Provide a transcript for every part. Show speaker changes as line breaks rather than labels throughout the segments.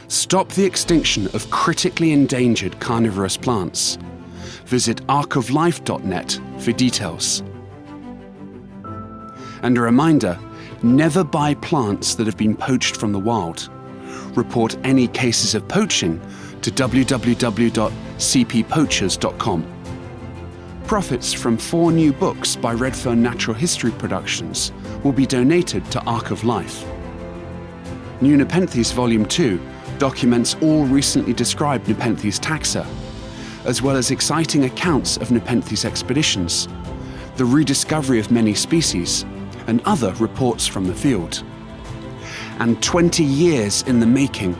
Stop the extinction of critically endangered carnivorous plants. Visit arcoflife.net for details. And a reminder, never buy plants that have been poached from the wild. Report any cases of poaching to www.cppoachers.com. Profits from 4 new books by Redfern Natural History Productions will be donated to Arc of Life. New Nepenthes Volume 2 documents all recently described Nepenthes taxa, as well as exciting accounts of Nepenthes expeditions, the rediscovery of many species, and other reports from the field. And 20 years in the making,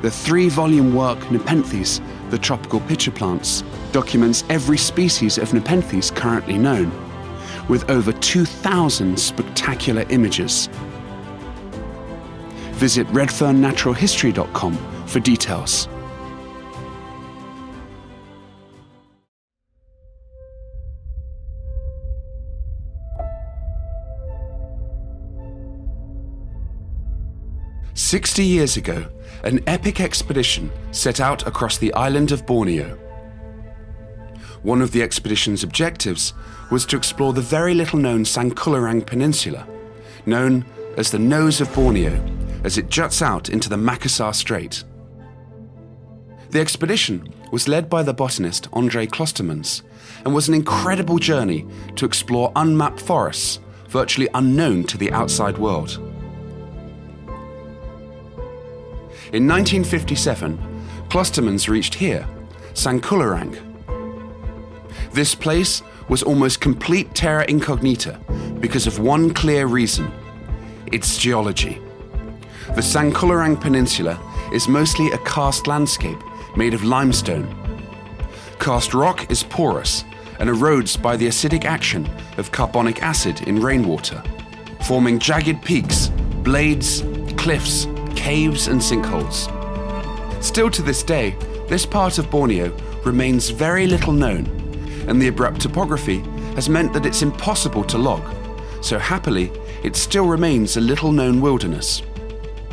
the 3-volume work Nepenthes, the Tropical Pitcher Plants, documents every species of Nepenthes currently known, with over 2,000 spectacular images. Visit redfernnaturalhistory.com for details. "60 years ago, an epic expedition set out across the island of Borneo. One of the expedition's objectives was to explore the very little-known Sangkularang Peninsula, known as the Nose of Borneo, as it juts out into the Makassar Strait. The expedition was led by the botanist Andrew Klostermans and was an incredible journey to explore unmapped forests, virtually unknown to the outside world. In 1957, Klostermans reached here, Sangkularang. This place was almost complete terra incognita because of one clear reason: its geology. The Sangkularang Peninsula is mostly a karst landscape made of limestone. Karst rock is porous and erodes by the acidic action of carbonic acid in rainwater, forming jagged peaks, blades, cliffs, caves and sinkholes. Still to this day, this part of Borneo remains very little known, and the abrupt topography has meant that it's impossible to log, so happily it still remains a little-known wilderness.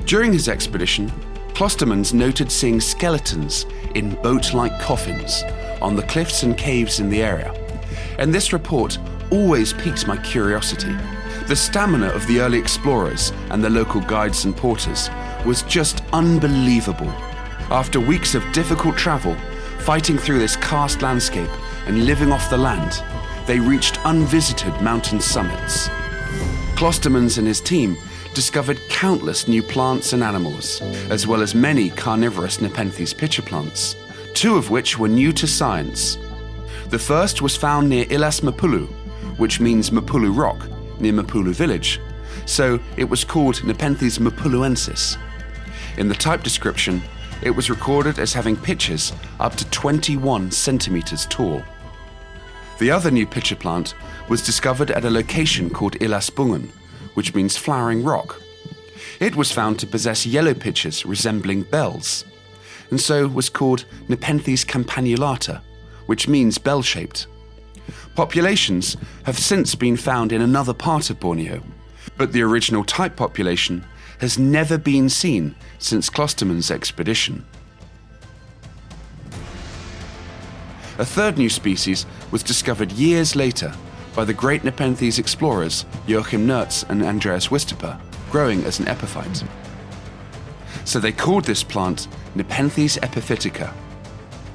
During his expedition, Klostermans noted seeing skeletons in boat-like coffins on the cliffs and caves in the area, and this report always piqued my curiosity. The stamina of the early explorers and the local guides and porters was just unbelievable. After weeks of difficult travel, fighting through this karst landscape and living off the land, they reached unvisited mountain summits. Klostermans and his team discovered countless new plants and animals, as well as many carnivorous Nepenthes pitcher plants, 2 of which were new to science. The first was found near Illas Mapulu, which means Mapulu Rock, near Mapulu village, so it was called Nepenthes mapuluensis. In the type description, it was recorded as having pitchers up to 21 centimeters tall. The other new pitcher plant was discovered at a location called Illas Bungan, which means flowering rock. It was found to possess yellow pitchers resembling bells, and so was called Nepenthes campanulata, which means bell-shaped. Populations have since been found in another part of Borneo, but the original type population has never been seen since Klostermans' expedition. A third new species was discovered years later by the great Nepenthes explorers Joachim Nerz and Andreas Wistuba, growing as an epiphyte. So they called this plant Nepenthes epiphytica.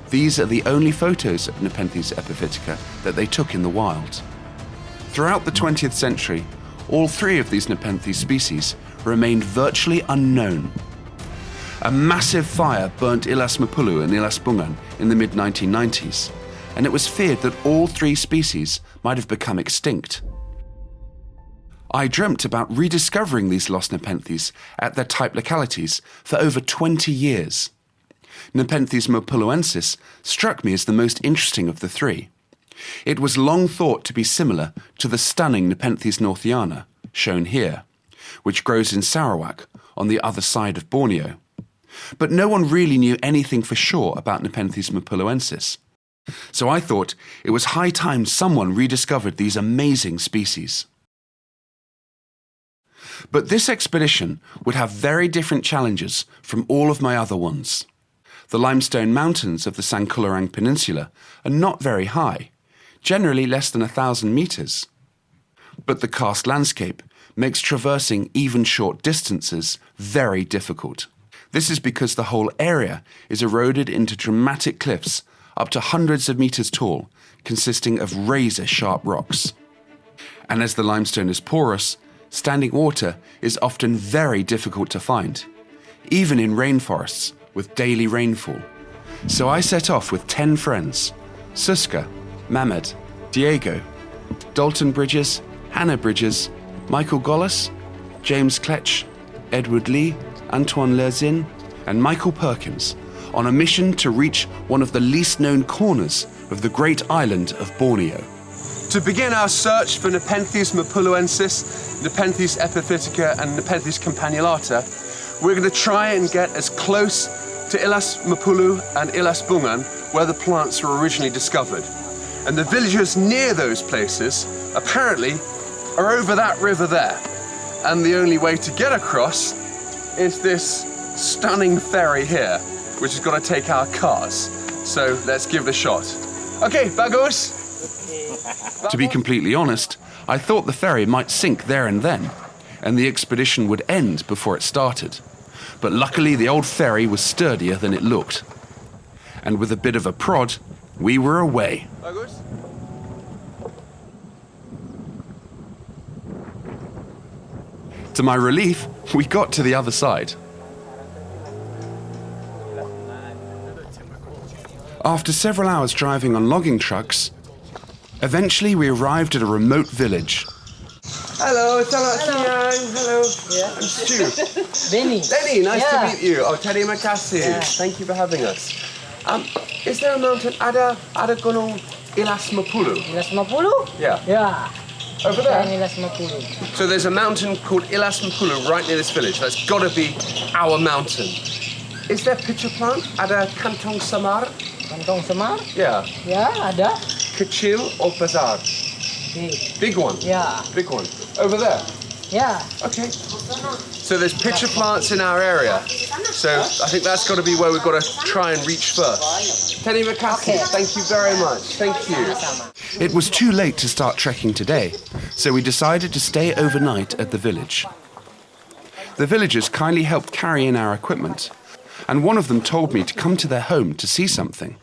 These are the only photos of Nepenthes epiphytica that they took in the wild. Throughout the 20th century, all 3 of these Nepenthes species remained virtually unknown. A massive fire burnt Illas Mapulu and Illas Bungan in the mid-1990s, and it was feared that all 3 species might have become extinct. I dreamt about rediscovering these lost Nepenthes at their type localities for over 20 years. Nepenthes mapuluensis struck me as the most interesting of the 3. It was long thought to be similar to the stunning Nepenthes northiana, shown here, which grows in Sarawak on the other side of Borneo. But no one really knew anything for sure about Nepenthes mapuluensis. So I thought it was high time someone rediscovered these amazing species. But this expedition would have very different challenges from all of my other ones. The limestone mountains of the Sangkularang Peninsula are not very high, generally less than 1,000 meters. But the karst landscape makes traversing even short distances very difficult. This is because the whole area is eroded into dramatic cliffs up to hundreds of meters tall, consisting of razor-sharp rocks. And as the limestone is porous, standing water is often very difficult to find, even in rainforests with daily rainfall. So I set off with 10 friends: Suska, Mehmet, Diego, Dalton Bridges, Hannah Bridges, Michael Gollis, James Kletch, Edward Lee, Antoine Lerzin, and Michael Perkins, on a mission to reach one of the least known corners of the great island of Borneo. To begin our search for Nepenthes mapuluensis, Nepenthes epiphytica, and Nepenthes campanulata, we're going to try and get as close to Illas Mapulu and Illas Bungan, where the plants were originally discovered. And the villagers near those places, apparently, are over that river there. And the only way to get across is this stunning ferry here, which is going to take our cars. So let's give it a shot. Okay, bagus! To be completely honest, I thought the ferry might sink there and then, and the expedition would end before it started. But luckily the old ferry was sturdier than it looked. And with a bit of a prod, we were away. To my relief, we got to the other side. After several hours driving on logging trucks, eventually we arrived at a remote village. Hello, selamat siang. Hello. Yeah. I'm Stu.
Benny.
Benny, nice to meet you. Oh, terima kasih. Yeah. Thank you for having us. Is there a mountain, ada gunung Illas Mapulu?
Illas Mapulu?
Yeah.
Yeah.
Over there?
Illas Mapulu.
So there's a mountain called Illas Mapulu right near this village. That's got to be our mountain. Is there pitcher plant? Ada kantong samar?
Kantong semar?
Yeah.
Ya, ada.
Kecil or besar? Big one?
Yeah.
Big one. Over there?
Yeah.
Okay. So there's pitcher plants in our area. So I think that's got to be where we've got to try and reach first. Terima kasih. Thank you very much. Thank you. It was too late to start trekking today, so we decided to stay overnight at the village. The villagers kindly helped carry in our equipment, and one of them told me to come to their home to see something.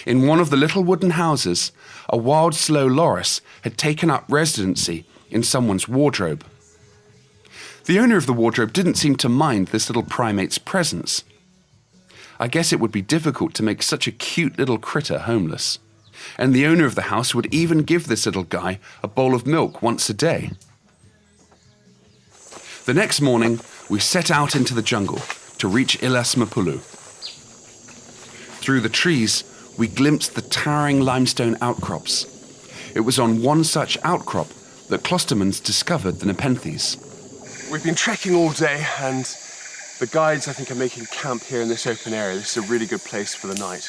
In one of the little wooden houses, a wild slow loris had taken up residency in someone's wardrobe. The owner of the wardrobe didn't seem to mind this little primate's presence. I guess it would be difficult to make such a cute little critter homeless. And the owner of the house would even give this little guy a bowl of milk once a day. The next morning, we set out into the jungle to reach Illas Mapulu. Through the trees, we glimpsed the towering limestone outcrops. It was on one such outcrop that Klostermans discovered the Nepenthes. We've been trekking all day, and the guides, I think, are making camp here in this open area. This is a really good place for the night.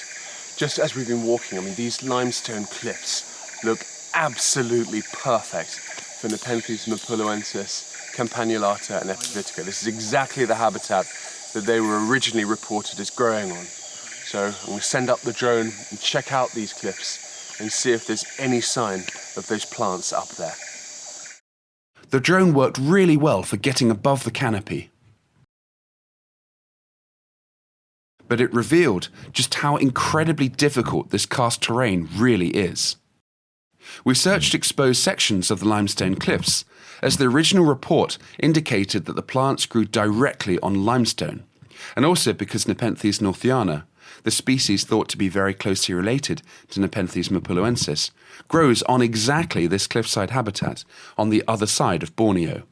Just as we've been walking, I mean, these limestone cliffs look absolutely perfect for Nepenthes mapuluensis, campanulata, and epiphytica. This is exactly the habitat that they were originally reported as growing on. So I'm going to send up the drone and check out these cliffs and see if there's any sign of those plants up there. The drone worked really well for getting above the canopy. But it revealed just how incredibly difficult this karst terrain really is. We searched exposed sections of the limestone cliffs, as the original report indicated that the plants grew directly on limestone, and also because Nepenthes northiana, the species thought to be very closely related to Nepenthes mapuluensis, grows on exactly this cliffside habitat on the other side of Borneo.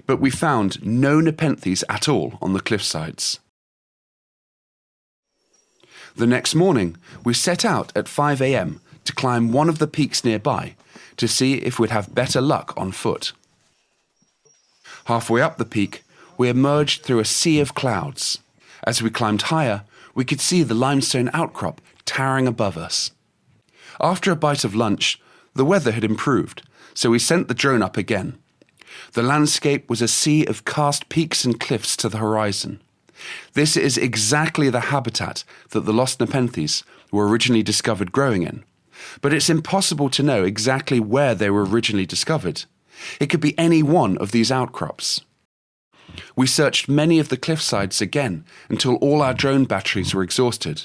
But we found no Nepenthes at all on the cliffsides. The next morning, we set out at 5 a.m. to climb one of the peaks nearby to see if we'd have better luck on foot. Halfway up the peak, we emerged through a sea of clouds. As we climbed higher, we could see the limestone outcrop towering above us. After a bite of lunch, the weather had improved, so we sent the drone up again. The landscape was a sea of karst peaks and cliffs to the horizon. This is exactly the habitat that the lost Nepenthes were originally discovered growing in. But it's impossible to know exactly where they were originally discovered. It could be any one of these outcrops. We searched many of the cliffsides again until all our drone batteries were exhausted.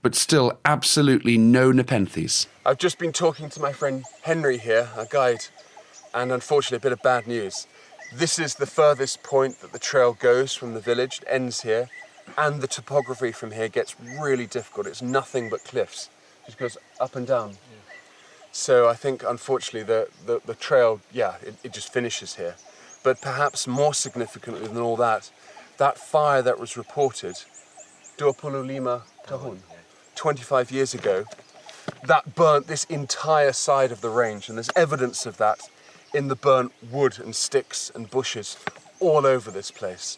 But still absolutely no Nepenthes. I've just been talking to my friend Henry here, our guide, and unfortunately a bit of bad news. This is the furthest point that the trail goes from the village. It ends here, and the topography from here gets really difficult. It's nothing but cliffs. It goes up and down. Yeah. So I think, unfortunately, the trail, it just finishes here. But perhaps more significantly than all that, that fire that was reported, 25 tahun, 25 years ago, that burnt this entire side of the range, and there's evidence of that in the burnt wood and sticks and bushes all over this place.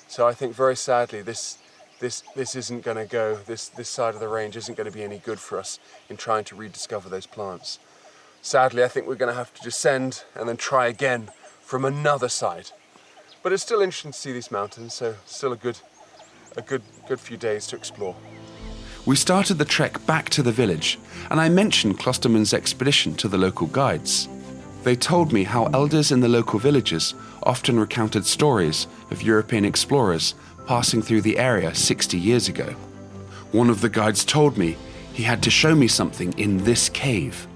So I think very sadly this isn't going to go, this side of the range isn't going to be any good for us in trying to rediscover those plants. Sadly, I think we're going to have to descend and then try again from another side. But it's still interesting to see these mountains, so still a good few days to explore. We started the trek back to the village, and I mentioned Klostermans' expedition to the local guides. They told me how elders in the local villages often recounted stories of European explorers passing through the area 60 years ago. One of the guides told me he had to show me something in this cave.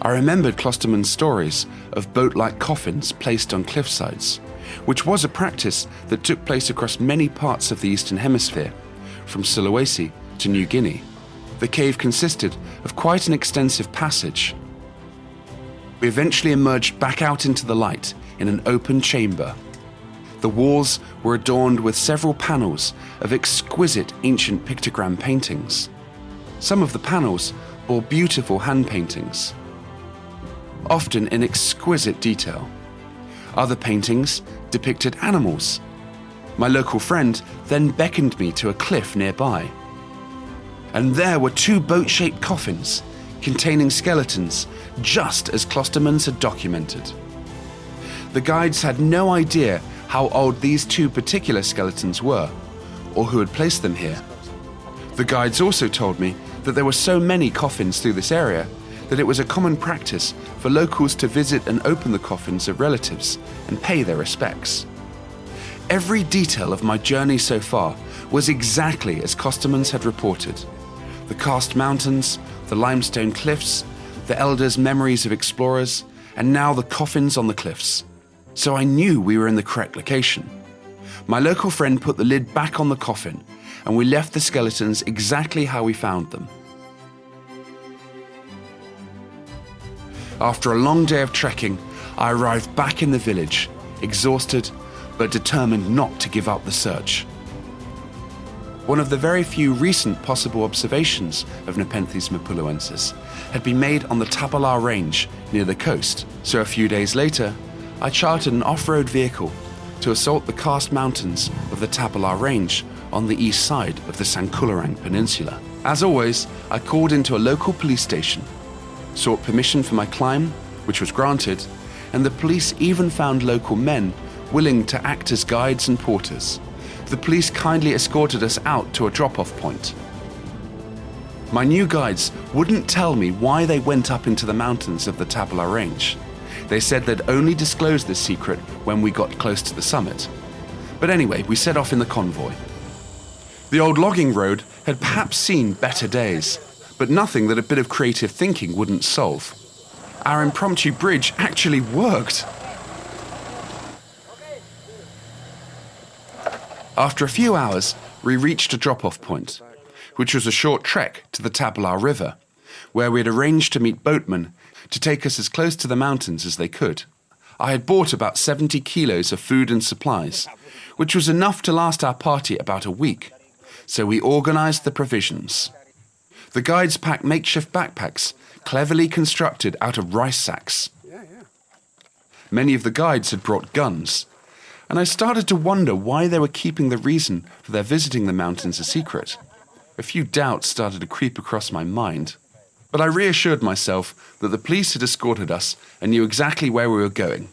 I remembered Klostermans' stories of boat-like coffins placed on cliffsides, which was a practice that took place across many parts of the Eastern Hemisphere, from Sulawesi to New Guinea. The cave consisted of quite an extensive passage. We eventually emerged back out into the light in an open chamber. The walls were adorned with several panels of exquisite ancient pictogram paintings. Some of the panels bore beautiful hand paintings, often in exquisite detail. Other paintings depicted animals. My local friend then beckoned me to a cliff nearby. And there were two boat-shaped coffins containing skeletons, just as Klostermans had documented. The guides had no idea how old these two particular skeletons were, or who had placed them here. The guides also told me that there were so many coffins through this area that it was a common practice for locals to visit and open the coffins of relatives and pay their respects. Every detail of my journey so far was exactly as Klostermans had reported. The karst mountains, the limestone cliffs, the elders' memories of explorers, and now the coffins on the cliffs. So I knew we were in the correct location. My local friend put the lid back on the coffin, and we left the skeletons exactly how we found them. After a long day of trekking, I arrived back in the village, exhausted but determined not to give up the search. One of the very few recent possible observations of Nepenthes mapuluensis had been made on the Tabilar range near the coast, so a few days later, I chartered an off-road vehicle to assault the karst mountains of the Tabilar range on the east side of the Sangkularang Peninsula. As always, I called into a local police station, sought permission for my climb, which was granted, and the police even found local men willing to act as guides and porters. The police kindly escorted us out to a drop-off point. My new guides wouldn't tell me why they went up into the mountains of the Tabilar range. They said they'd only disclose this secret when we got close to the summit. But anyway, we set off in the convoy. The old logging road had perhaps seen better days, but nothing that a bit of creative thinking wouldn't solve. Our impromptu bridge actually worked. After a few hours, we reached a drop-off point, which was a short trek to the Tabilar River, where we had arranged to meet boatmen to take us as close to the mountains as they could. I had bought about 70 kilos of food and supplies, which was enough to last our party about a week, so we organized the provisions. The guides packed makeshift backpacks, cleverly constructed out of rice sacks. Many of the guides had brought guns, and I started to wonder why they were keeping the reason for their visiting the mountains a secret. A few doubts started to creep across my mind. But I reassured myself that the police had escorted us and knew exactly where we were going.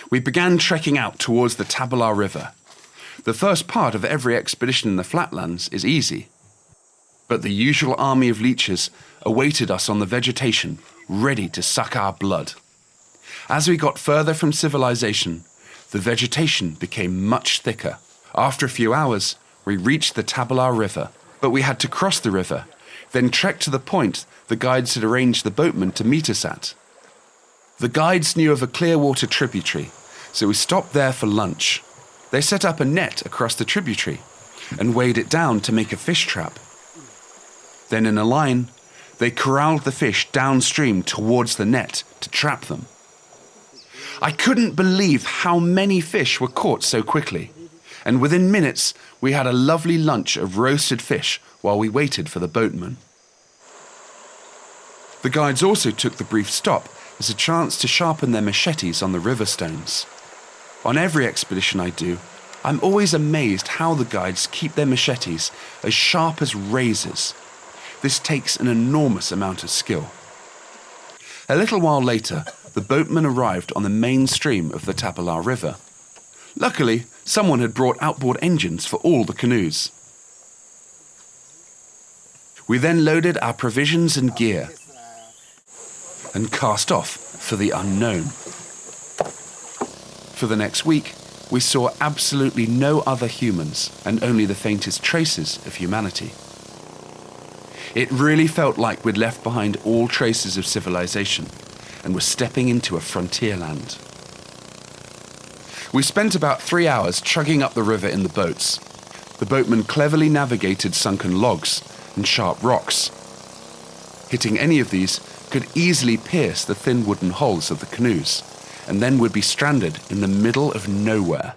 We began trekking out towards the Tabilar River. The first part of every expedition in the flatlands is easy, but the usual army of leeches awaited us on the vegetation, ready to suck our blood. As we got further from civilization, the vegetation became much thicker. After a few hours, we reached the Tabilar River, but we had to cross the river, then trek to the point the guides had arranged the boatmen to meet us at. The guides knew of a clear water tributary, so we stopped there for lunch. They set up a net across the tributary and weighed it down to make a fish trap. Then in a line, they corralled the fish downstream towards the net to trap them. I couldn't believe how many fish were caught so quickly, and within minutes we had a lovely lunch of roasted fish while we waited for the boatman. The guides also took the brief stop as a chance to sharpen their machetes on the river stones. On every expedition I do, I'm always amazed how the guides keep their machetes as sharp as razors. This takes an enormous amount of skill. A little while later, the boatmen arrived on the main stream of the Tabilar River. Luckily, someone had brought outboard engines for all the canoes. We then loaded our provisions and gear and cast off for the unknown. For the next week, we saw absolutely no other humans and only the faintest traces of humanity. It really felt like we'd left behind all traces of civilization and were stepping into a frontier land. We spent about 3 hours chugging up the river in the boats. The boatmen cleverly navigated sunken logs and sharp rocks. Hitting any of these could easily pierce the thin wooden hulls of the canoes, and then would be stranded in the middle of nowhere.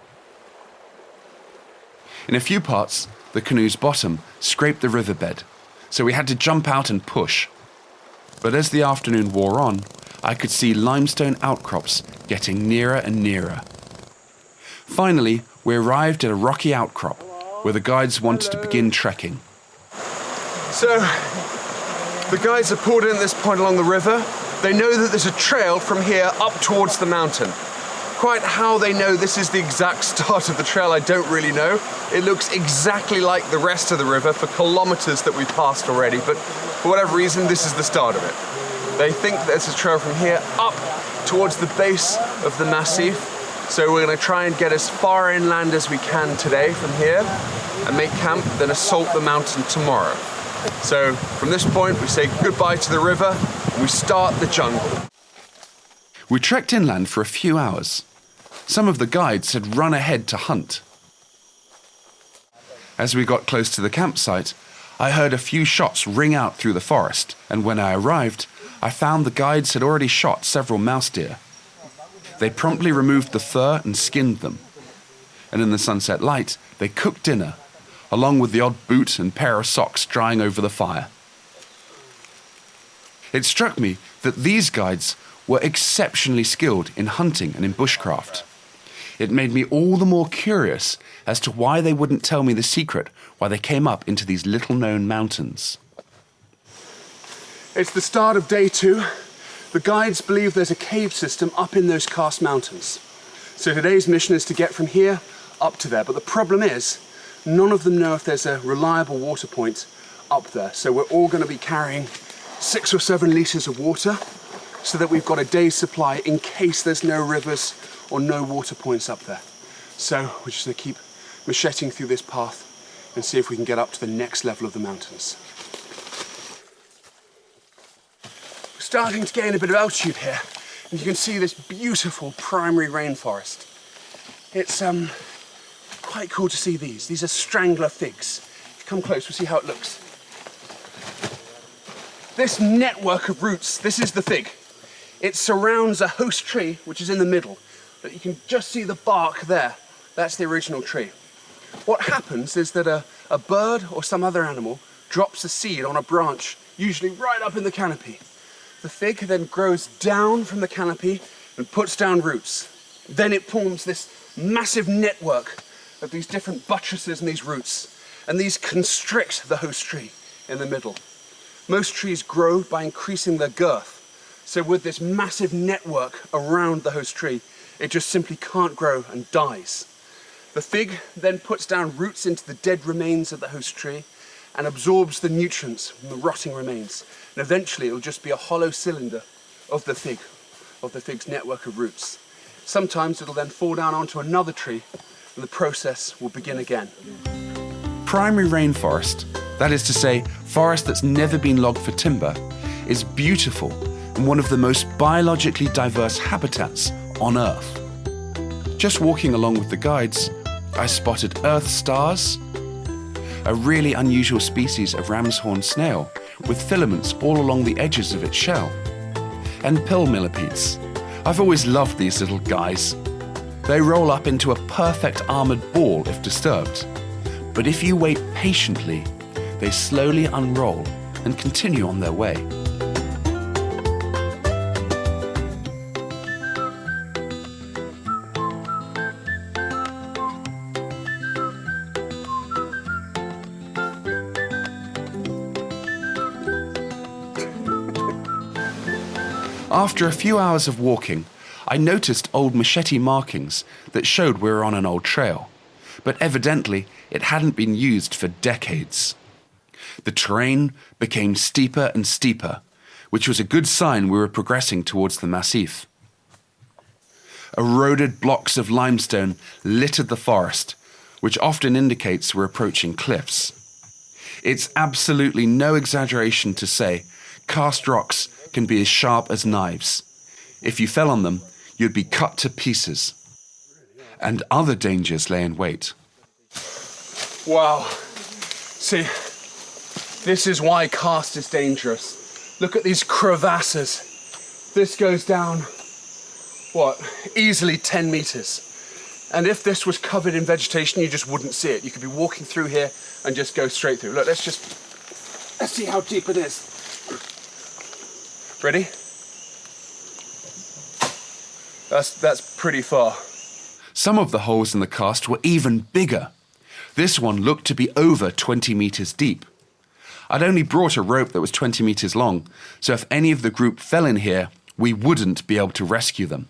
In a few parts, the canoe's bottom scraped the riverbed, so we had to jump out and push. But as the afternoon wore on, I could see limestone outcrops getting nearer and nearer. Finally, we arrived at a rocky outcrop where the guides wanted to begin trekking.
So, the guides have pulled in at this point along the river. They know that there's a trail from here up towards the mountain. Quite how they know this is the exact start of the trail, I don't really know. It looks exactly like the rest of the river for kilometers that we've passed already, but for whatever reason, this is the start of it. They think there's a trail from here up towards the base of the massif. So we're going to try and get as far inland as we can today from here and make camp, then assault the mountain tomorrow. So from this point, we say goodbye to the river and we start the jungle.
We trekked inland for a few hours. Some of the guides had run ahead to hunt. As we got close to the campsite, I heard a few shots ring out through the forest, and when I arrived, I found the guides had already shot several mouse deer. They promptly removed the fur and skinned them, and in the sunset light, they cooked dinner, along with the odd boot and pair of socks drying over the fire. It struck me that these guides were exceptionally skilled in hunting and in bushcraft. It made me all the more curious as to why they wouldn't tell me the secret why they came up into these little-known mountains.
It's the start of day 2. The guides believe there's a cave system up in those karst mountains. So today's mission is to get from here up to there. But the problem is, none of them know if there's a reliable water point up there. So we're all going to be carrying 6 or 7 litres of water so that we've got a day's supply in case there's no rivers or no water points up there. So we're just going to keep macheting through this path and see if we can get up to the next level of the mountains. We're starting to gain a bit of altitude here, and you can see this beautiful primary rainforest. It's quite cool to see these. These are strangler figs. If you come close, we'll see how it looks. This network of roots, this is the fig. It surrounds a host tree, which is in the middle. But you can just see the bark there. That's the original tree. What happens is that a bird or some other animal drops a seed on a branch, usually right up in the canopy. The fig then grows down from the canopy and puts down roots. Then it forms this massive network of these different buttresses and these roots. And these constrict the host tree in the middle. Most trees grow by increasing their girth. So with this massive network around the host tree, it just simply can't grow and dies. The fig then puts down roots into the dead remains of the host tree and absorbs the nutrients from the rotting remains. And eventually it'll just be a hollow cylinder of the fig's network of roots. Sometimes it'll then fall down onto another tree and the process will begin again.
Primary rainforest, that is to say, forest that's never been logged for timber, is beautiful and one of the most biologically diverse habitats on Earth. Just walking along with the guides, I spotted earth stars, a really unusual species of ram's horn snail with filaments all along the edges of its shell, and pill millipedes. I've always loved these little guys. They roll up into a perfect armoured ball if disturbed, but if you wait patiently, they slowly unroll and continue on their way. After a few hours of walking, I noticed old machete markings that showed we were on an old trail, but evidently it hadn't been used for decades. The terrain became steeper and steeper, which was a good sign we were progressing towards the massif. Eroded blocks of limestone littered the forest, which often indicates we're approaching cliffs. It's absolutely no exaggeration to say karst rocks can be as sharp as knives. If you fell on them, you'd be cut to pieces. And other dangers lay in wait.
Wow. See, this is why karst is dangerous. Look at these crevasses. This goes down, easily 10 meters. And if this was covered in vegetation, you just wouldn't see it. You could be walking through here and just go straight through. Look, let's see how deep it is. Ready? That's pretty far.
Some of the holes in the karst were even bigger. This one looked to be over 20 meters deep. I'd only brought a rope that was 20 meters long, so if any of the group fell in here, we wouldn't be able to rescue them.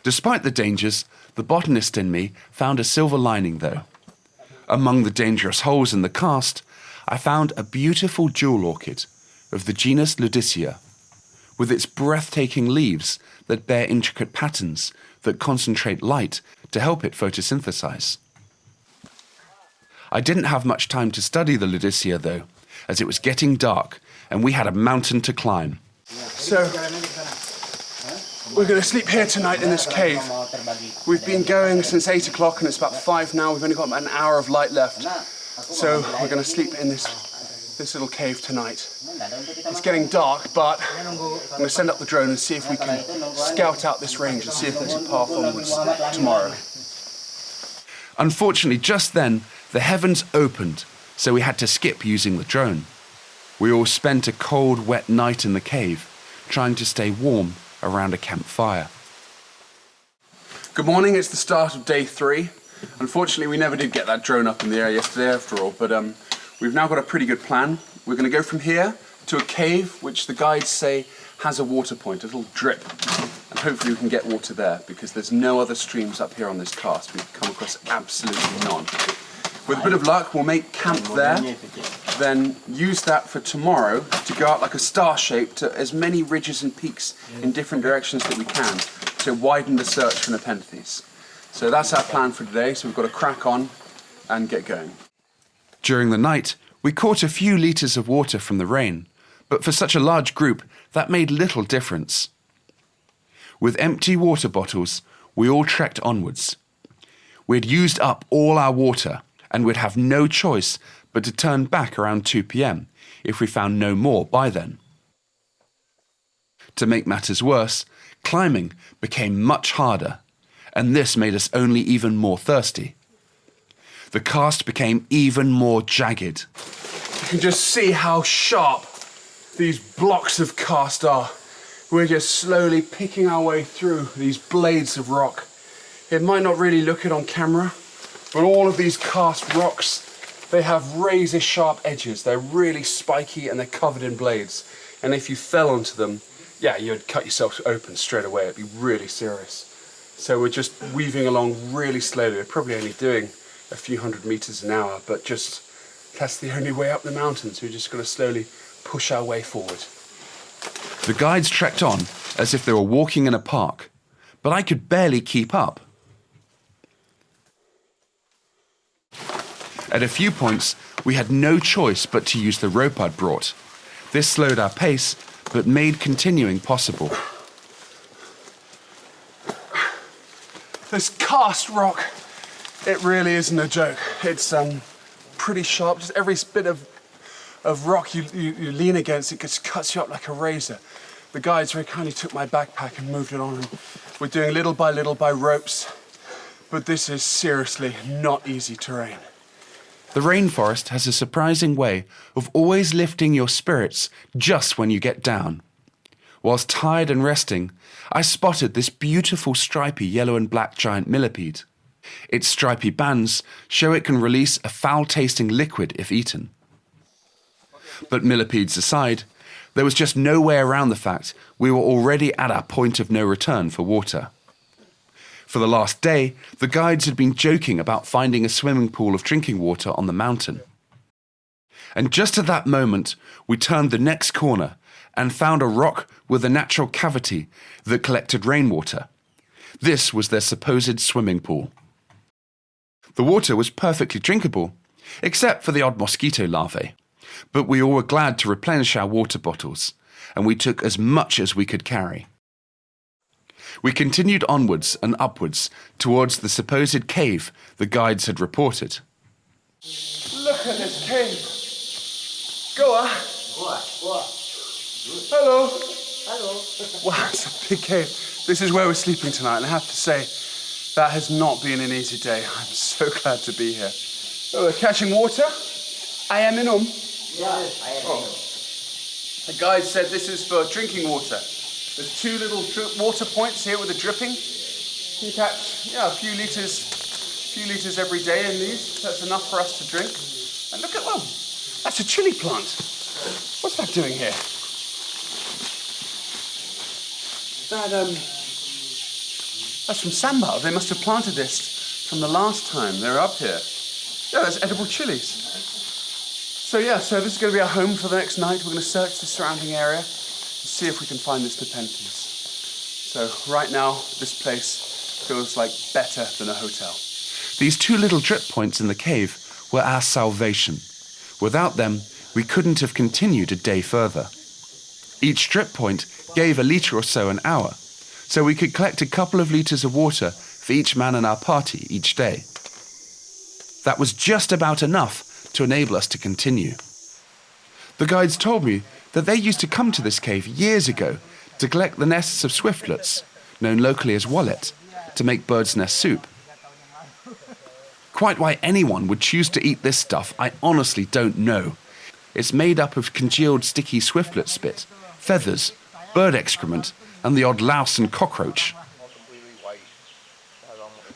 Despite the dangers, the botanist in me found a silver lining though. Among the dangerous holes in the karst, I found a beautiful jewel orchid of the genus Ludicea, with its breathtaking leaves that bear intricate patterns that concentrate light to help it photosynthesize. I didn't have much time to study the Ludicea though, as it was getting dark and we had a mountain to climb.
So, we're going to sleep here tonight in this cave. We've been going since 8 o'clock and it's about 5 now. We've only got about an hour of light left. So we're going to sleep in this little cave tonight. It's getting dark, but I'm going to send up the drone and see if we can scout out this range and see if there's a path onwards tomorrow.
Unfortunately, just then, the heavens opened, so we had to skip using the drone. We all spent a cold, wet night in the cave, trying to stay warm around a campfire.
Good morning, it's the start of day 3. Unfortunately, we never did get that drone up in the air yesterday after all, but we've now got a pretty good plan. We're going to go from here to a cave which the guides say has a water point, a little drip, and hopefully we can get water there because there's no other streams up here on this karst. We've come across absolutely none. With a bit of luck, we'll make camp there, then use that for tomorrow to go out like a star shape to as many ridges and peaks in different directions that we can to widen the search for Nepenthes. So that's our plan for today, so we've got to crack on and get going.
During the night, we caught a few litres of water from the rain, but for such a large group, that made little difference. With empty water bottles, we all trekked onwards. We'd used up all our water, and we'd have no choice but to turn back around 2 p.m. if we found no more by then. To make matters worse, climbing became much harder, and this made us only even more thirsty. The karst became even more jagged.
You can just see how sharp these blocks of karst are. We're just slowly picking our way through these blades of rock. It might not really look it on camera, but all of these karst rocks they have razor-sharp edges. They're really spiky and they're covered in blades. And if you fell onto them, yeah, you'd cut yourself open straight away. It'd be really serious. So we're just weaving along really slowly. We're probably only doing a few hundred meters an hour, but just that's the only way up the mountains. We're just going to slowly push our way forward.
The guides trekked on as if they were walking in a park, but I could barely keep up. At a few points, we had no choice but to use the rope I'd brought. This slowed our pace, but made continuing possible.
This karst rock, it really isn't a joke. It's pretty sharp. Just every bit of rock you lean against, it just cuts you up like a razor. The guides very kindly took my backpack and moved it on. And we're doing little by ropes, but this is seriously not easy terrain.
The rainforest has a surprising way of always lifting your spirits just when you get down. Whilst tired and resting, I spotted this beautiful stripy yellow and black giant millipede. Its stripy bands show it can release a foul-tasting liquid if eaten. But millipedes aside, there was just no way around the fact we were already at our point of no return for water. For the last day, the guides had been joking about finding a swimming pool of drinking water on the mountain. And just at that moment, we turned the next corner and found a rock with a natural cavity that collected rainwater. This was their supposed swimming pool. The water was perfectly drinkable, except for the odd mosquito larvae. But we all were glad to replenish our water bottles, and we took as much as we could carry. We continued onwards and upwards towards the supposed cave the guides had reported.
Look at this cave. Goa. Hello.
Hello.
Wow, it's a big cave. This is where we're sleeping tonight, and I have to say, that has not been an easy day. I'm so glad to be here. Oh, we're catching water. Ayam minum.
Yeah, I am.
The guide said this is for drinking water. There's two little water points here with a dripping. You catch, a few liters every day in these. That's enough for us to drink. And look at, well, that's a chili plant. What's that doing here? That's from Sambal. They must have planted this from the last time they were up here. Yeah, that's edible chilies. So this is going to be our home for the next night. We're going to search the surrounding area and see if we can find this Nepenthes. So right now, this place feels like better than a hotel.
These two little drip points in the cave were our salvation. Without them, we couldn't have continued a day further. Each drip point gave a litre or so an hour, so we could collect a couple of litres of water for each man in our party each day. That was just about enough to enable us to continue. The guides told me that they used to come to this cave years ago to collect the nests of swiftlets, known locally as wallet, to make bird's nest soup. Quite why anyone would choose to eat this stuff, I honestly don't know. It's made up of congealed sticky swiftlet spit, feathers, bird excrement, and the odd louse and cockroach.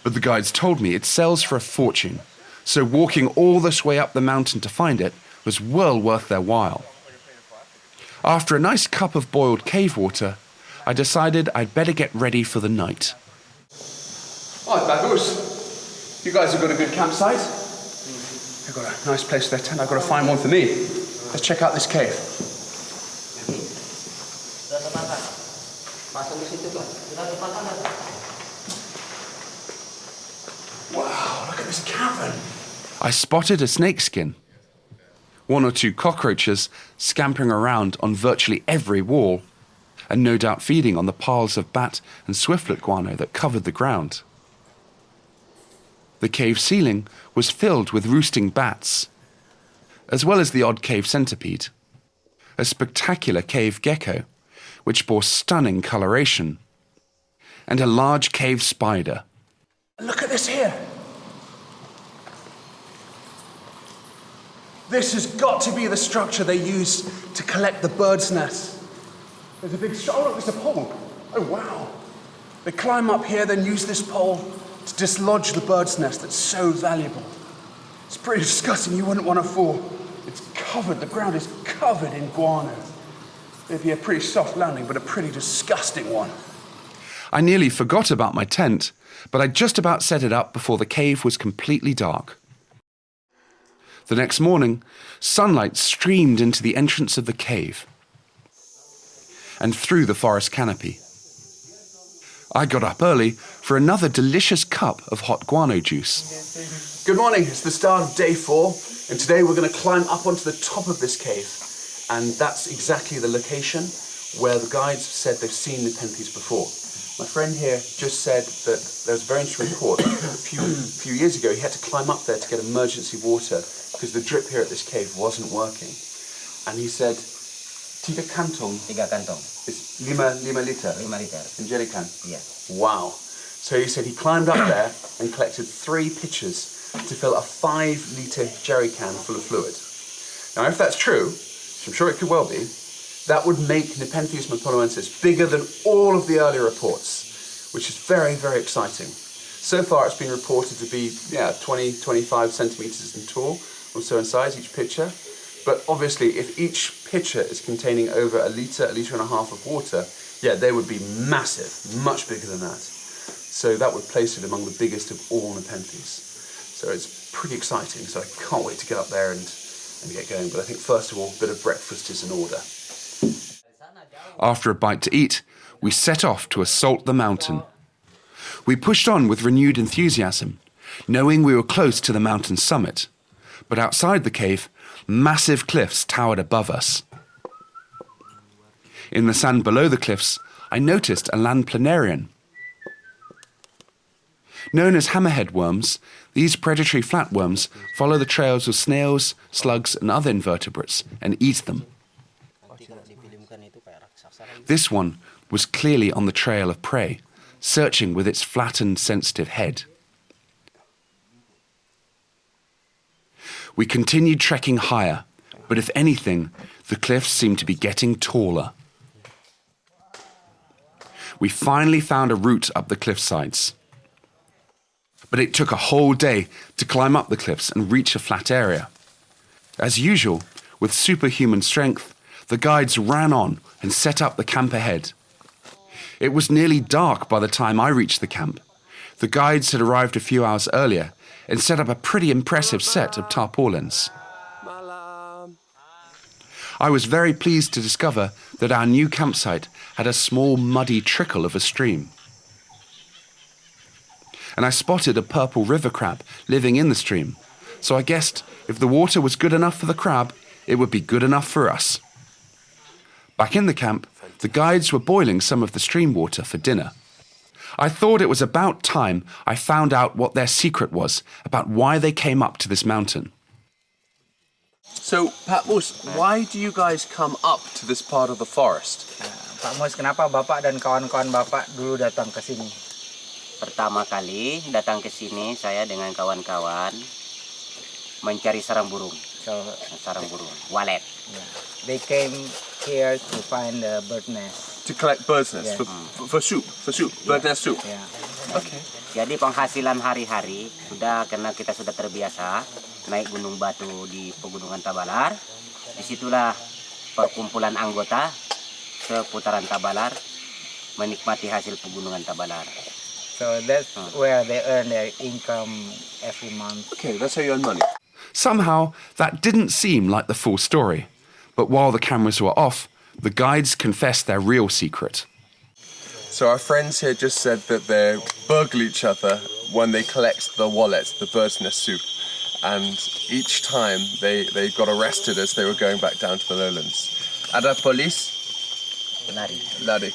But the guides told me it sells for a fortune, so walking all this way up the mountain to find it was well worth their while. After a nice cup of boiled cave water, I decided I'd better get ready for the night.
Oh, Bagus. You guys have got a good campsite. They've got a nice place for their tent. I've got to find one for me. Let's check out this cave. Wow, look at this cavern.
I spotted a snakeskin, one or two cockroaches scampering around on virtually every wall, and no doubt feeding on the piles of bat and swiftlet guano that covered the ground. The cave ceiling was filled with roosting bats, as well as the odd cave centipede, a spectacular cave gecko, which bore stunning coloration, and a large cave spider.
Look at this here. This has got to be the structure they use to collect the bird's nest. There's a big oh look, there's a pole. Oh wow. They climb up here, then use this pole to dislodge the bird's nest that's so valuable.
It's pretty disgusting. You wouldn't want to fall. It's covered, the ground is covered in guano. It'd be a pretty soft landing, but a pretty disgusting one. I nearly forgot about my tent, but I'd just about set it up before the cave was completely dark. The next morning, sunlight streamed into the entrance of the cave and through the forest canopy. I got up early for another delicious cup of hot guano juice. Good morning, it's the start of day 4, and today we're going to climb up onto the top of this cave. And that's exactly the location where the guides said they've seen Nepenthes before. My friend here just said that there was a very interesting report. A few years ago, he had to climb up there to get emergency water because the drip here at this cave wasn't working. And he said, 3 kantong.
3 kantong.
It's 5 liter.
5 liter.
In jerrycan?
Yeah.
Wow. So he said he climbed up there and collected 3 pitchers to fill a 5 liter jerrycan full of fluid. Now, if that's true, which I'm sure it could well be, that would make Nepenthes mapuluensis bigger than all of the earlier reports, which is very, very exciting. So far it's been reported to be 20-25 centimetres in tall or so in size, each pitcher. But obviously if each pitcher is containing over a litre and a half of water, they would be massive, much bigger than that. So that would place it among the biggest of all Nepenthes. So it's pretty exciting, so I can't wait to get up there and get going. But I think first of all, a bit of breakfast is in order. After a bite to eat, we set off to assault the mountain. We pushed on with renewed enthusiasm, knowing we were close to the mountain summit. But outside the cave, massive cliffs towered above us. In the sand below the cliffs, I noticed a land planarian. Known as hammerhead worms, these predatory flatworms follow the trails of snails, slugs and other invertebrates and eat them. This one was clearly on the trail of prey, searching with its flattened, sensitive head. We continued trekking higher, but if anything, the cliffs seemed to be getting taller. We finally found a route up the cliff sides. But it took a whole day to climb up the cliffs and reach a flat area. As usual, with superhuman strength, the guides ran on and set up the camp ahead. It was nearly dark by the time I reached the camp. The guides had arrived a few hours earlier and set up a pretty impressive set of tarpaulins. I was very pleased to discover that our new campsite had a small muddy trickle of a stream. And I spotted a purple river crab living in the stream, so I guessed if the water was good enough for the crab, it would be good enough for us. Back in the camp, the guides were boiling some of the stream water for dinner. I thought it was about time I found out what their secret was about why they came up to this mountain.
So, Pak Mus, why do you guys come up to this part of the forest?
Pak Mus, kenapa Bapak dan kawan-kawan Bapak dulu datang ke sini? Pertama kali datang ke sini saya dengan kawan-kawan mencari sarang burung. Sarang burung, walet. Yeah. They came here to find the bird nest.
To collect bird's nests for soup, bird nest soup.
Yeah.
Okay.
Jadi penghasilan hari-hari karena kita sudah terbiasa naik gunung batu di pegunungan Tabilar. Disitulah perkumpulan anggota seputaran Tabilar menikmati hasil pegunungan Tabilar. So that's where they earn their income every month.
Okay, that's how you earn money.
Somehow, that didn't seem like the full story. But while the cameras were off, the guides confessed their real secret.
So our friends here just said that they burgle each other when they collect the wallet, the bird's nest soup. And each time they got arrested as they were going back down to the lowlands. Ada police? Lari.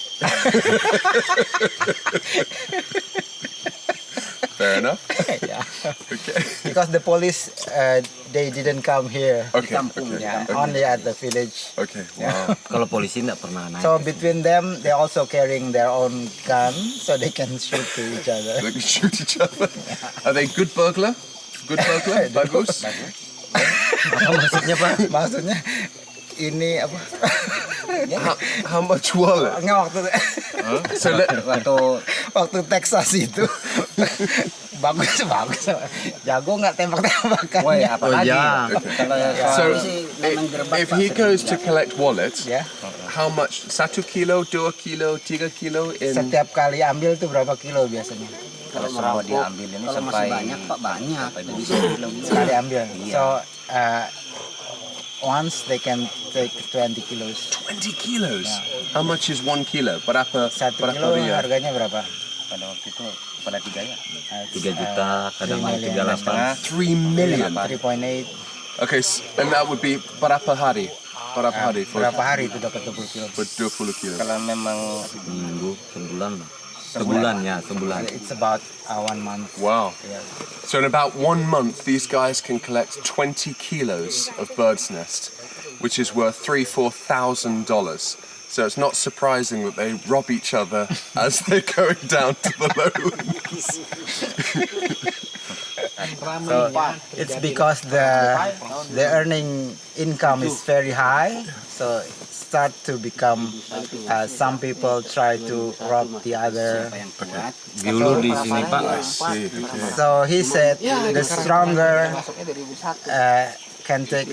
Fair enough.
Yeah.
Okay.
Because the police, they didn't come here.
Okay.
Only at the village.
Okay. Wow.
Kalau polisi nggak pernah naik.
So between them, they're also carrying their own gun, so they can shoot to each other.
They can shoot each other. Are they good burglar? Good burglar? Bagus?
Apa maksudnya, Pak?
Maksudnya ini apa?
How much wallet?
Nggak waktu
So
waktu Texas itu
Bagus. Jago nggak tembak-tembakan.
Woi, apalagi?
ya.
Kalau
So,
sih memang gerbak,
if
Pak,
he goes to
sedikit.
collect wallets,
Ya.
how much? 1 kilo, 2 kilo, 3 kilo in...
Setiap kali ambil tuh berapa kilo biasanya?
Kalau semua diambil ini
Kalau
sampai
masih banyak Pak, banyak.
sampai
Jadi
20 kilo.
Sekali ambil.
Iya.
So once they can take 20 kilos.
20 kilos? How much is 1 kilo? Berapa
1 kilo
dia?
harganya berapa?
Pada waktu itu pada 3 ya.
3 juta, kadang
3 million.
38.
3 million.
3.8.
Okay, and that would be berapa hari? Berapa hari?
Berapa hari itu dapat 20 kilo?
For 20 kilos.
Kalau memang
Minggu, sebulan lah. Sebulan.
It's about 1 month.
Wow.
Yeah.
So in about 1 month, these guys can collect 20 kilos of bird's nest, which is worth $3,000-4,000. So it's not surprising that they rob each other as they're going down to the lowlands.
So it's because the earning income is very high, so it start to become some people try to rob the other.
Diulur di sini Pak.
See, okay.
So he said the stronger can take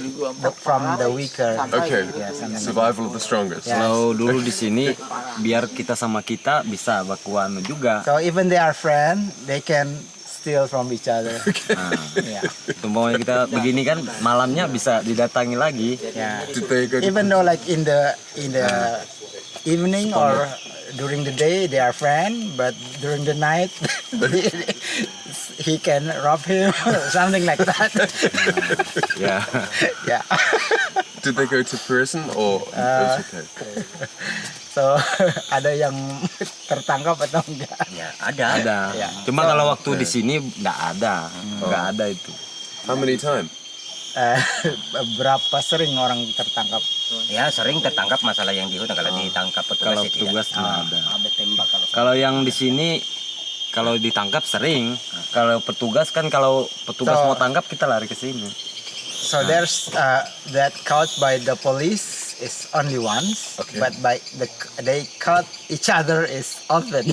from the weaker.
Okay,
Yeah, something like
survival of the strongest.
Yeah.
Kalau dulu di sini biar kita sama kita bisa bakuan juga.
So even they are friends, they can steal from each other.
Nah,
Yeah.
umpamanya kita begini kan malamnya bisa didatangi lagi.
Yeah.
Did they go to
Even though like in the evening or during the day they are friends, but during the night he can rob him, something like that.
Ya.
Yeah.
Did they go to prison or it was okay?
So ada yang tertangkap atau enggak?
ya ada.
Ya.
Cuma kalau waktu di sini nggak ada itu.
How many times?
Berapa sering orang tertangkap?
Ya sering tertangkap masalah yang di hutan kalau ditangkap petugas
Kalau
sih tidak.
petugas nggak ada.
Ada tembak kalau
Kalau yang di sini kalau ditangkap sering. Kalau petugas kan kalau petugas
So-
mau tangkap kita lari ke sini.
So there's that caught by the police is only once,
Okay.
but they caught each other is often.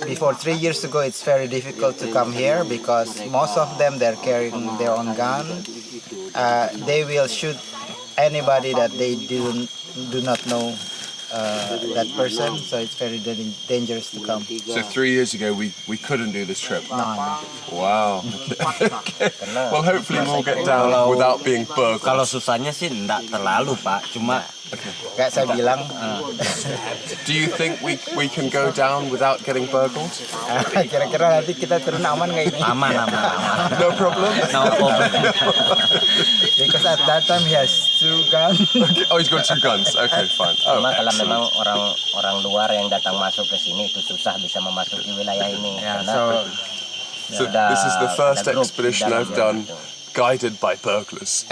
Before 3 years ago, it's very difficult to come here because most of them they're carrying their own gun. They will shoot anybody that they do not know that person, so it's very dangerous to come.
So 3 years ago we couldn't do this trip.
No.
Wow. Okay. Well, hopefully we'll get down without being burgled.
Kalau susahnya sih enggak terlalu Pak, cuma
Kayak saya bilang,
Do you think we can go down without getting burgled?
kira-kira nanti kita turun aman nggak ini?
aman.
No problem.
No problem.
Because at that time he has 2 guns.
Oh, he's got 2 guns. Okay, fine. Oh,
Cuma kalau
excellent.
memang orang luar yang datang masuk ke sini itu susah bisa memasuki wilayah ini.
Yeah,
Karena
So this is the first
ada grup
expedition
di
I've
dalamnya
done
gitu.
guided by burglars.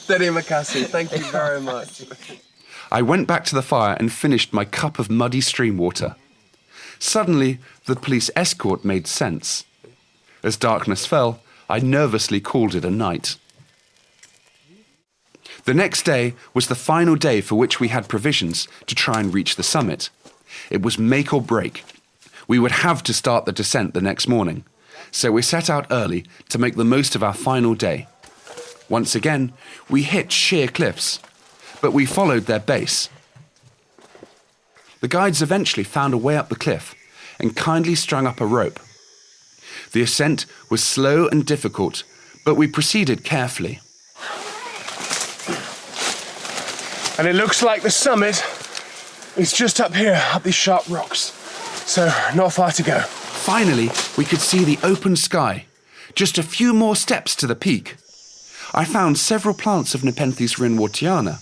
Terima kasih. Thank you very much.
I went back to the fire and finished my cup of muddy stream water. Suddenly, the police escort made sense. As darkness fell, I nervously called it a night. The next day was the final day for which we had provisions to try and reach the summit. It was make or break. We would have to start the descent the next morning, so we set out early to make the most of our final day. Once again, we hit sheer cliffs, but we followed their base. The guides eventually found a way up the cliff and kindly strung up a rope. The ascent was slow and difficult, but we proceeded carefully.
And it looks like the summit is just up here, up these sharp rocks. So, not far to go.
Finally, we could see the open sky. Just a few more steps to the peak. I found several plants of Nepenthes renwartiana.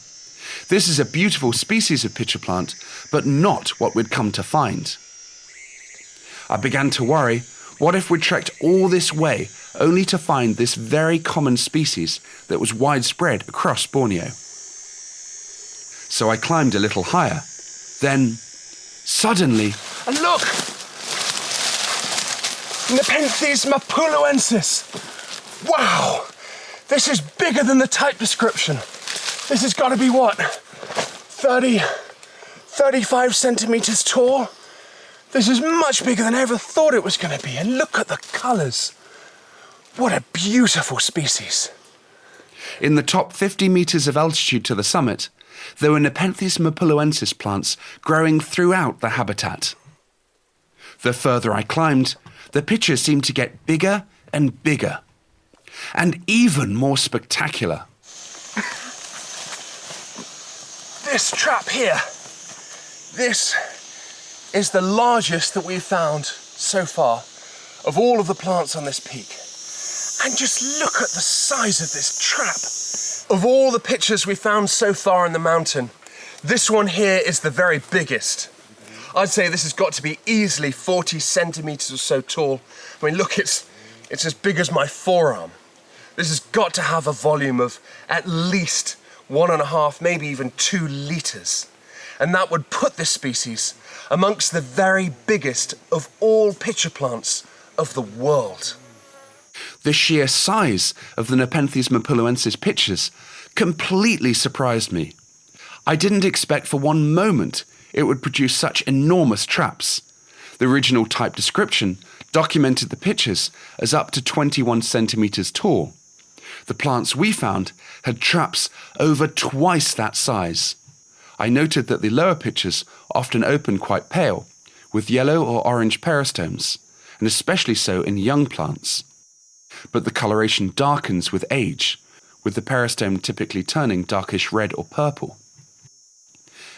This is a beautiful species of pitcher plant, but not what we'd come to find. I began to worry, what if we trekked all this way only to find this very common species that was widespread across Borneo? So I climbed a little higher. Then, suddenly,
And look! Nepenthes mapuluensis! Wow! This is bigger than the type description. This has got to be what? 35 centimeters tall? This is much bigger than I ever thought it was going to be. And look at the colours. What a beautiful species.
In the top 50 metres of altitude to the summit, there were Nepenthes mapuluensis plants growing throughout the habitat. The further I climbed, the pictures seemed to get bigger and bigger, and even more spectacular.
This trap here, this is the largest that we've found so far of all of the plants on this peak. And just look at the size of this trap. Of all the pictures we've found so far in the mountain, this one here is the very biggest. I'd say this has got to be easily 40 centimetres or so tall. I mean, look, it's as big as my forearm. This has got to have a volume of at least 1.5, maybe even 2 litres. And that would put this species amongst the very biggest of all pitcher plants of the world.
The sheer size of the Nepenthes mapuluensis pitchers completely surprised me. I didn't expect for one moment it would produce such enormous traps. The original type description documented the pitchers as up to 21 centimetres tall. The plants we found had traps over twice that size. I noted that the lower pitchers often open quite pale, with yellow or orange peristomes, and especially so in young plants. But the coloration darkens with age, with the peristome typically turning darkish red or purple.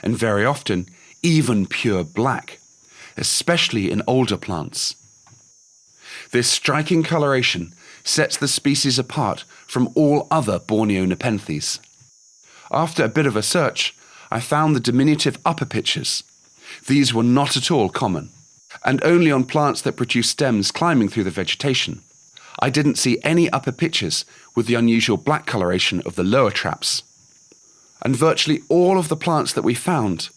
And very often, even pure black, especially in older plants. This striking coloration sets the species apart from all other Borneo Nepenthes. After a bit of a search, I found the diminutive upper pitchers. These were not at all common, and only on plants that produce stems climbing through the vegetation. I didn't see any upper pitchers with the unusual black coloration of the lower traps. And virtually all of the plants that we found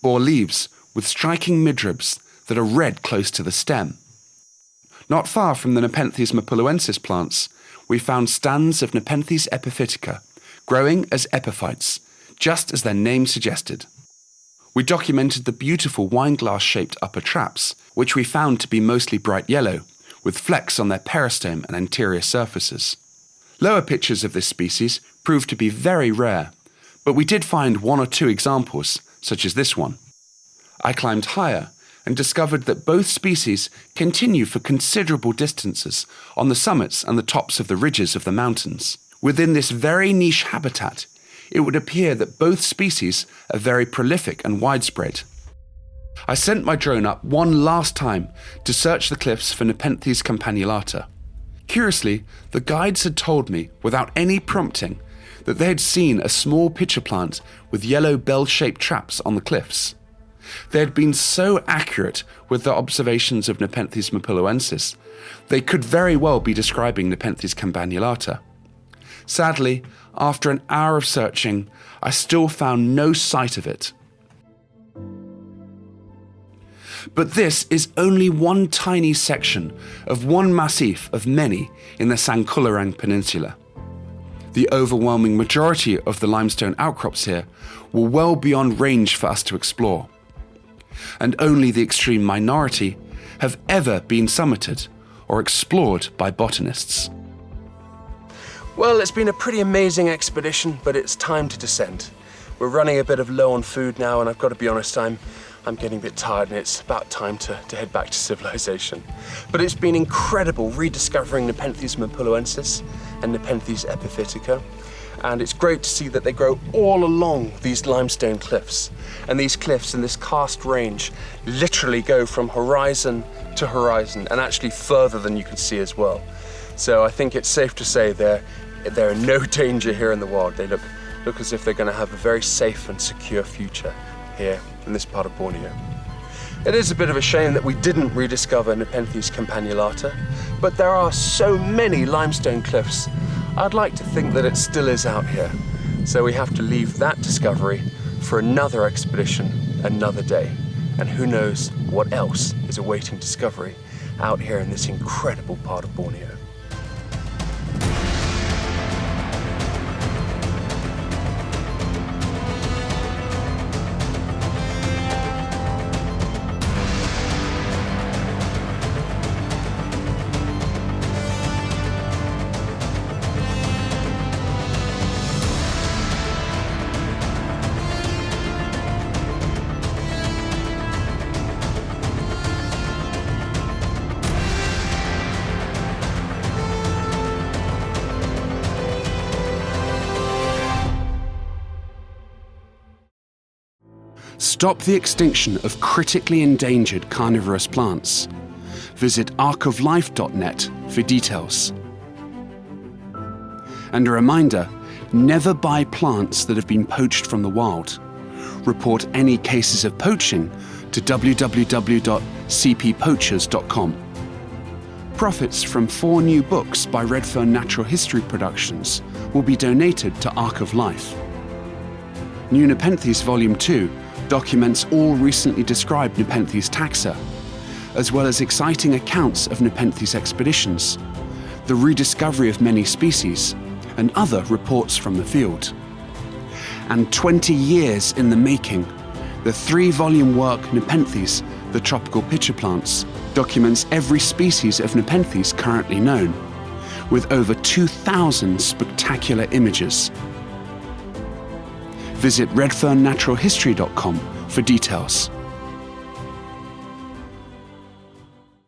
bore leaves with striking midribs that are red close to the stem. Not far from the Nepenthes mapuluensis plants, we found stands of Nepenthes epiphytica, growing as epiphytes, just as their name suggested. We documented the beautiful wineglass-shaped upper traps, which we found to be mostly bright yellow, with flecks on their peristome and anterior surfaces. Lower pitchers of this species proved to be very rare, but we did find 1 or 2 examples, such as this one. I climbed higher and discovered that both species continue for considerable distances on the summits and the tops of the ridges of the mountains. Within this very niche habitat, it would appear that both species are very prolific and widespread. I sent my drone up one last time to search the cliffs for Nepenthes campanulata. Curiously, the guides had told me, without any prompting, that they had seen a small pitcher plant with yellow bell-shaped traps on the cliffs. They had been so accurate with their observations of Nepenthes mapuluensis, they could very well be describing Nepenthes campanulata. Sadly, after an hour of searching, I still found no sight of it. But this is only one tiny section of one massif of many in the Sangkularang Peninsula. The overwhelming majority of the limestone outcrops here were well beyond range for us to explore, and only the extreme minority have ever been summited or explored by botanists.
Well, it's been a pretty amazing expedition, but it's time to descend. We're running a bit of low on food now, and I've got to be honest, I'm getting a bit tired, and it's about time to head back to civilization. But it's been incredible rediscovering Nepenthes mapuluensis and Nepenthes epiphytica. And it's great to see that they grow all along these limestone cliffs. And these cliffs in this karst range literally go from horizon to horizon, and actually further than you can see as well. So I think it's safe to say they're in no danger here in the wild. They look as if they're going to have a very safe and secure future here in this part of Borneo. It is a bit of a shame that we didn't rediscover Nepenthes campanulata, but there are so many limestone cliffs. I'd like to think that it still is out here. So we have to leave that discovery for another expedition, another day. And who knows what else is awaiting discovery out here in this incredible part of Borneo.
stop the extinction of critically endangered carnivorous plants. Visit arcoflife.net for details. And a reminder, never buy plants that have been poached from the wild. Report any cases of poaching to www.cppoachers.com. Profits from 4 new books by Redfern Natural History Productions will be donated to Arc of Life. New Nepenthes Volume 2 documents all recently described Nepenthes taxa, as well as exciting accounts of Nepenthes expeditions, the rediscovery of many species, and other reports from the field. And 20 years in the making, the 3-volume work Nepenthes, the Tropical Pitcher Plants, documents every species of Nepenthes currently known, with over 2,000 spectacular images. Visit redfernnaturalhistory.com for details.